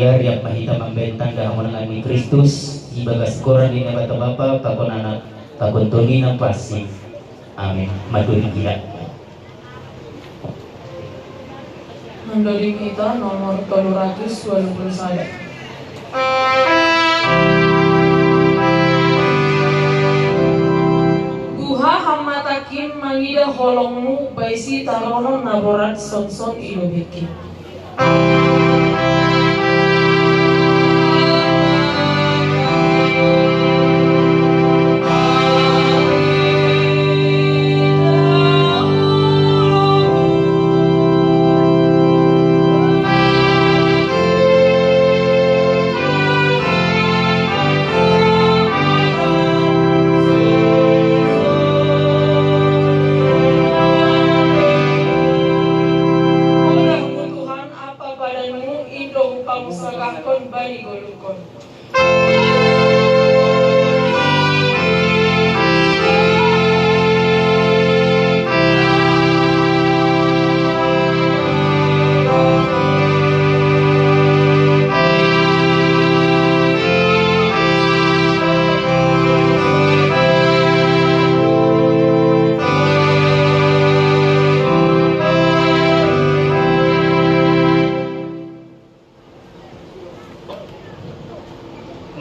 Maria riap mahita membentang dahamun ami Kristus ibagas koran di bata bapa pakon anak pakon toni ng pasif. Amin. Matuloy kita. Handali kita nomor 221. Guha hamatakin mangida holongmu baisi tarono naborat sonson ilubiki.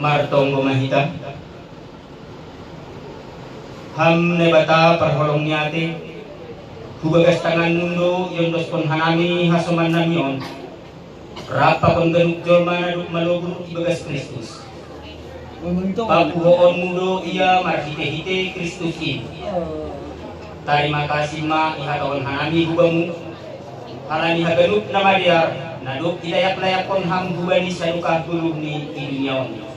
Martong gumahita ham nebata perholong nyate hubagas tangan mundo yondos pon hanami hasuman namion rapa pon ganuk jolma naduk malobur ibagas Kristus papuhoon mundo iya marhite-hite Kristus in. Terima kasih ma ihataon hanami hubamu hanami haganuk namadiar naduk idayak-layak pon ham hubani sayukah buluh ni idunyaon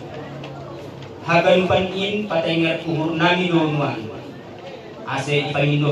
hagan panin patenger uhur nami donuan ase ipangindo